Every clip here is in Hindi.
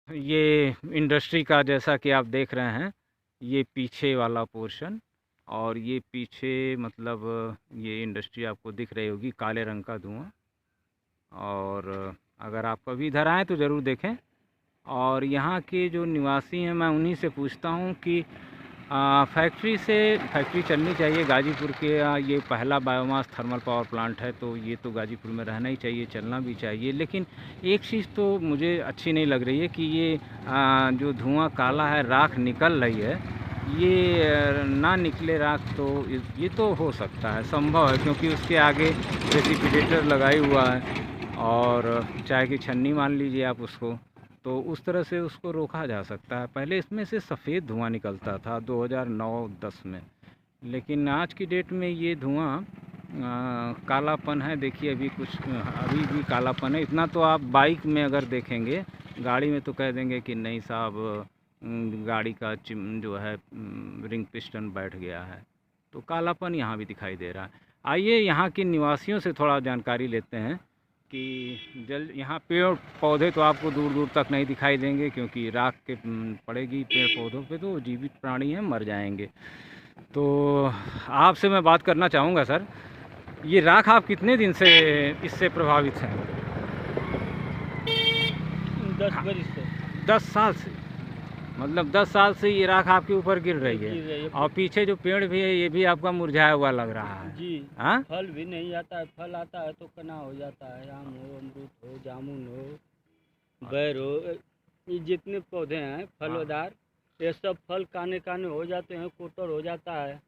ये इंडस्ट्री का जैसा कि आप देख रहे हैं, ये पीछे वाला पोर्शन और ये पीछे मतलब ये इंडस्ट्री आपको दिख रही होगी, काले रंग का धुआं। और अगर आप कभी इधर आएँ तो ज़रूर देखें। और यहाँ के जो निवासी हैं, मैं उन्हीं से पूछता हूँ कि फैक्ट्री चलनी चाहिए गाजीपुर के। ये पहला बायोमास थर्मल पावर प्लांट है, तो ये तो गाजीपुर में रहना ही चाहिए, चलना भी चाहिए। लेकिन एक चीज़ तो मुझे अच्छी नहीं लग रही है कि ये जो धुआं काला है, राख निकल रही है, ये ना निकले राख। तो ये तो हो सकता है, संभव है, क्योंकि उसके आगे प्रेसिपिटेटर लगाई हुआ है और चाय की छन्नी मान लीजिए आप उसको, तो उस तरह से उसको रोका जा सकता है। पहले इसमें से सफ़ेद धुआं निकलता था 2009-10 में, लेकिन आज की डेट में ये धुआं कालापन है। देखिए अभी भी कालापन है। इतना तो आप बाइक में अगर देखेंगे, गाड़ी में तो कह देंगे कि नहीं साहब, गाड़ी का जो है रिंग पिस्टन बैठ गया है। तो कालापन यहाँ भी दिखाई दे रहा है। आइए यहाँ के निवासियों से थोड़ा जानकारी लेते हैं कि यहाँ पेड़ पौधे तो आपको दूर दूर तक नहीं दिखाई देंगे, क्योंकि राख के पड़ेगी पेड़ पौधों पे, तो जीवित प्राणी हैं, मर जाएंगे। तो आपसे मैं बात करना चाहूँगा सर, ये राख आप कितने दिन से इससे प्रभावित हैं? 10 बरस से। 10 साल से? मतलब 10 साल से ये राख आपके ऊपर गिर रही है। और पीछे जो पेड़ भी है, ये भी आपका मुरझाया हुआ लग रहा है जी। हाँ? फल भी नहीं आता है, फल आता है तो कना हो जाता है। आम हो, अमरूद हो, जामुन हो, बैर हो, ये जितने पौधे हैं फलदार, ये सब फल काने काने हो जाते हैं, कोटर हो जाता है।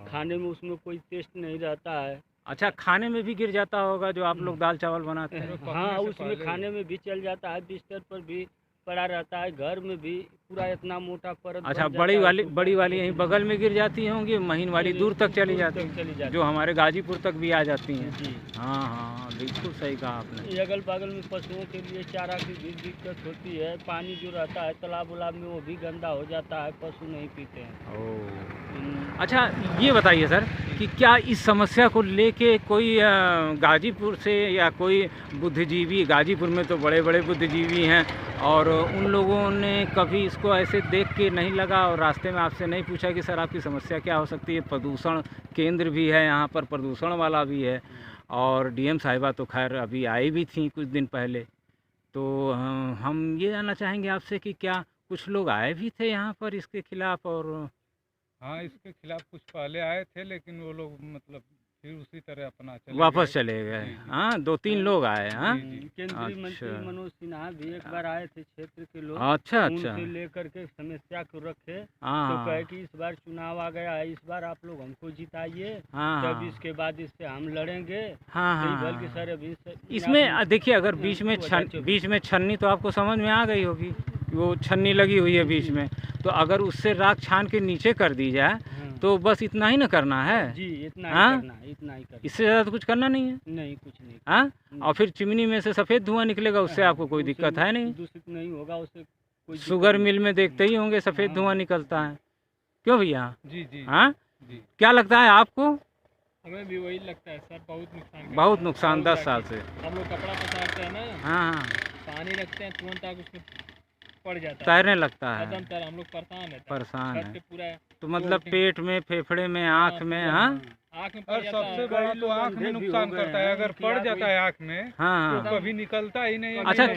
खाने में उसमें कोई टेस्ट नहीं रहता है। अच्छा, खाने में भी गिर जाता होगा जो आप लोग दाल चावल बनाते हैं? हाँ, उसमें खाने में भी चल जाता है, बिस्तर पर भी पड़ा रहता है, घर में भी पूरा इतना मोटा परत। अच्छा, बड़ी वाली यहीं बगल में गिर जाती होंगी, महीन वाली दूर तक चली जाती है, जो हमारे गाजीपुर तक भी आ जाती हैं। जी हाँ हाँ, बिल्कुल सही कहा आपने। अगल बगल में पशुओं के लिए चारा की भी दिक्कत होती है। पानी जो रहता है तालाब उलाब में, वो भी गंदा हो जाता है, पशु नहीं पीते हैं। ओह, अच्छा ये बताइए सर कि क्या इस समस्या को लेके कोई गाजीपुर से या कोई बुद्धिजीवी, गाजीपुर में तो बड़े बड़े बुद्धिजीवी हैं, और उन लोगों ने कभी इसको ऐसे देख के नहीं लगा और रास्ते में आपसे नहीं पूछा कि सर आपकी समस्या क्या हो सकती है? प्रदूषण केंद्र भी है यहाँ पर, प्रदूषण वाला भी है, और डीएम साहिबा तो खैर अभी आई भी थी कुछ दिन पहले। तो हम ये जानना चाहेंगे आपसे कि क्या कुछ लोग आए भी थे यहाँ पर इसके खिलाफ? और हाँ, इसके खिलाफ कुछ पहले आए थे, लेकिन वो लोग मतलब फिर उसी तरह अपना वापस चले गए? हाँ, 2-3 लोग आए। हाँ, केंद्रीय मंत्री मनोज सिन्हा भी एक बार आए थे, क्षेत्र के लोग। अच्छा। उनसे लेकर के समस्या को रखे, तो कहे कि इस बार चुनाव आ गया है, इस बार आप लोग हमको जिताइए, तब इसके बाद इससे हम लड़ेंगे। हाँ, सर अभी इसमें देखिए, अगर बीच में छन्नी तो आपको समझ में आ गई होगी, वो छन्नी लगी हुई है बीच में, तो अगर उससे राख छान के नीचे कर दी जाए तो बस इतना ही ना करना है? जी, इतना ही करना है, इतना ही करना। इससे ज़्यादा तो कुछ करना नहीं है? नहीं, कुछ नहीं। हाँ, और फिर चिमनी में से सफ़ेद धुआं निकलेगा, उससे आपको कोई दिक्कत है नहीं? दूषित नहीं होगा उससे कोई। शुगर मिल में देखते ही होंगे सफ़ेद धुआं निकलता है, क्यों भैया? जी जी। हाँ, क्या लगता है आपको? हमें भी वही लगता है सर, बहुत नुकसान 10 साल से। हम लोग कपड़ा पसारते हैं ना, हाँ, पानी रखते हैं, तुरंत आग उसमें पड़ जाता है, तैरने लगता है। हम लोग परेशान है पूरा। तो मतलब पेट में, फेफड़े में, आँख में? हाँ, आँख में। और सबसे बड़ा तो आँख में नुकसान करता है, अगर पड़ जाता है आँख में हाँ, तो कभी निकलता ही नहीं। अच्छा,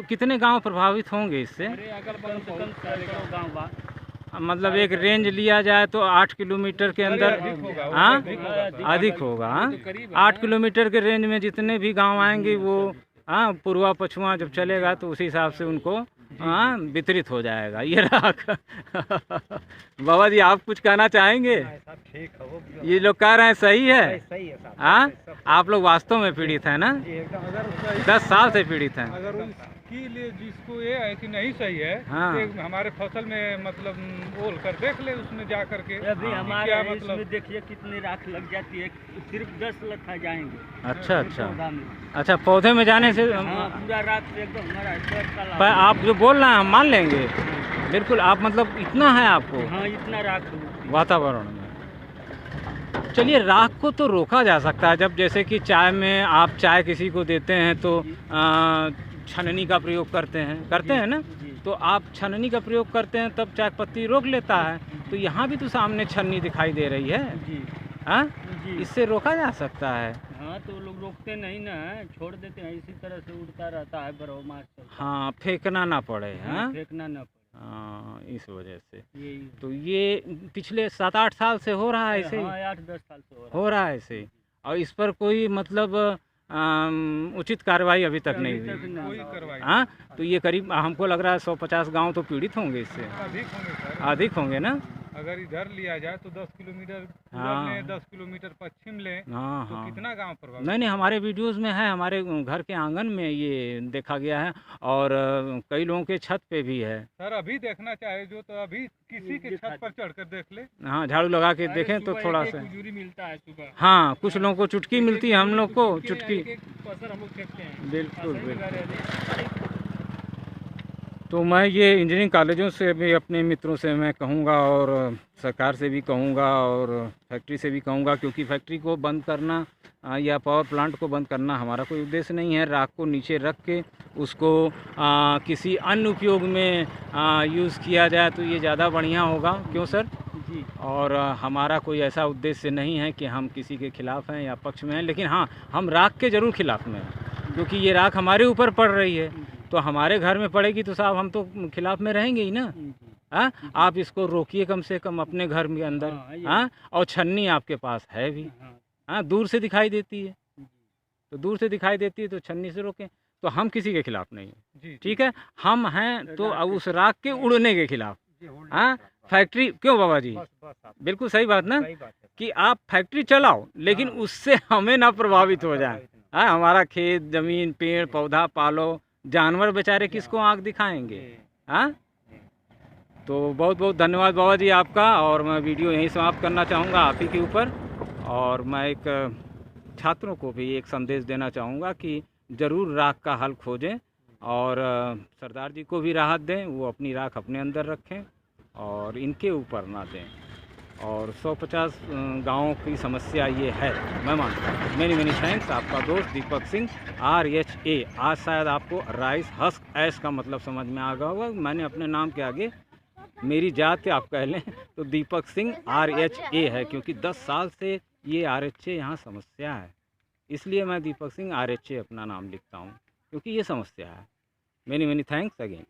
कितने गांव प्रभावित होंगे इससे? मतलब एक रेंज लिया जाए तो 8 किलोमीटर के अंदर? हाँ, अधिक होगा। 8 किलोमीटर के रेंज में जितने भी गांव आएंगे वो, हाँ, पूर्वा पछुआ जब चलेगा तो उसी हिसाब से उनको हाँ वितरित हो जाएगा ये राख। बाबा जी, आप कुछ कहना चाहेंगे? ठीक है, ये लोग कह रहे हैं सही है? सही है साहब। हाँ, आप लोग वास्तव में पीड़ित हैं ना? 10 साल से पीड़ित हैं। अगर उसके लिए जिसको ये है कि नहीं सही है, हाँ, हमारे फसल में मतलब बोल कर देख ले, उसमें जा करके अभी हमारे मतलब देखिए कितनी राख लग जाती है, सिर्फ 10 लथा जाएंगे। अच्छा, पौधे में जाने से पूरा राख से एकदम हमारा। आप जो बोल रहे हैं हम मान लेंगे, बिल्कुल। आप मतलब इतना है आपको? हाँ, इतना राख वातावरण में। चलिए, राख को तो रोका जा सकता है, जब जैसे कि चाय में आप चाय किसी को देते हैं तो छननी का प्रयोग करते हैं ना? तो आप छन्नी का प्रयोग करते हैं तब चाय पत्ती रोक लेता है। तो यहाँ भी तो सामने छन्नी दिखाई दे रही है। जी हाँ, जी। इससे रोका जा सकता है। हाँ तो लोग रोकते नहीं ना, छोड़ देते हैं, इसी तरह से उड़ता रहता है, बरहमास चलता है। हाँ, फेंकना ना पड़े। हाँ, फेंकना ना पड़े, हाँ, इस वजह से। यही। तो ये पिछले 7-8 साल से हो रहा है ऐसे ही? हाँ 8-10 साल से हो रहा है ऐसे ही। और इस पर कोई मतलब उचित कार्रवाई अभी तक नहीं हुई? कोई कार्रवाई हाँ, तो ये करीब हमको लग रहा है 150 गांव तो पीड़ित होंगे इससे। अधिक होंगे सर। अधिक होंगे ना? अगर इधर लिया जाए तो 10 किलोमीटर पूरब हाँ। लें, 10 किलोमीटर पश्चिम लें, हाँ तो हाँ। कितना गांव प्रभावित? नहीं नहीं, हमारे वीडियोस में है, हमारे घर के आंगन में ये देखा गया है और कई लोगों के छत पे भी है। सर अभी देखना चाहे जो तो अभी किसी के छत पर चढ़कर देख ले। हाँ, झाड़ू लगा के देखें तो थोड़ा सा। उजूरी मिलता है सुबह। हाँ, कुछ लोगों को चुटकी मिलती है, हम लोग को चुटकी। पसर हम लोग फेंकते हैं। बिल्कुल बिल्कुल। तो मैं ये इंजीनियरिंग कॉलेजों से भी अपने मित्रों से मैं कहूँगा और सरकार से भी कहूँगा और फैक्ट्री से भी कहूँगा, क्योंकि फैक्ट्री को बंद करना या पावर प्लांट को बंद करना हमारा कोई उद्देश्य नहीं है। राख को नीचे रख के उसको किसी अन्य उपयोग में यूज़ किया जाए तो ये ज़्यादा बढ़िया होगा। क्यों सर? जी। और हमारा कोई ऐसा उद्देश्य नहीं है कि हम किसी के खिलाफ़ हैं या पक्ष में हैं, लेकिन हाँ, हम राख के ज़रूर खिलाफ़ में हैं, क्योंकि ये राख हमारे ऊपर पड़ रही है। तो हमारे घर में पड़ेगी तो साहब हम तो खिलाफ़ में रहेंगे ही ना। हाँ, आप इसको रोकिए कम से कम अपने घर के अंदर। हाँ, और छन्नी आपके पास है भी। हाँ, दूर से दिखाई देती है, तो दूर से दिखाई देती है तो छन्नी से रोकें। तो हम किसी के खिलाफ़ नहीं हैं, ठीक है? हम हैं तो उस राख के उड़ने के खिलाफ़। हाँ, फैक्ट्री क्यों बाबा जी? बिल्कुल सही बात ना, कि आप फैक्ट्री चलाओ लेकिन उससे हमें ना प्रभावित हो जाए। हाँ, हमारा खेत ज़मीन पेड़ पौधा पालो, जानवर बेचारे किसको आँख दिखाएंगे? हाँ, तो बहुत बहुत धन्यवाद बाबा जी आपका। और मैं वीडियो यहीं समाप्त करना चाहूँगा आप ही के ऊपर। और मैं एक छात्रों को भी एक संदेश देना चाहूँगा कि ज़रूर राख का हल खोजें और सरदार जी को भी राहत दें, वो अपनी राख अपने अंदर रखें और इनके ऊपर ना दें। और 150 गाँवों की समस्या ये है, मैं मानता हूँ। Many thanks. आपका दोस्त दीपक सिंह, RHA। आज शायद आपको राइस हस्क ऐश का मतलब समझ में आ गया होगा। मैंने अपने नाम के आगे मेरी जात आप कह लें तो दीपक सिंह RHA है, क्योंकि 10 साल से ये RHA यहाँ समस्या है, इसलिए मैं दीपक सिंह RHA अपना नाम लिखता हूँ, क्योंकि ये समस्या है। Many thanks again.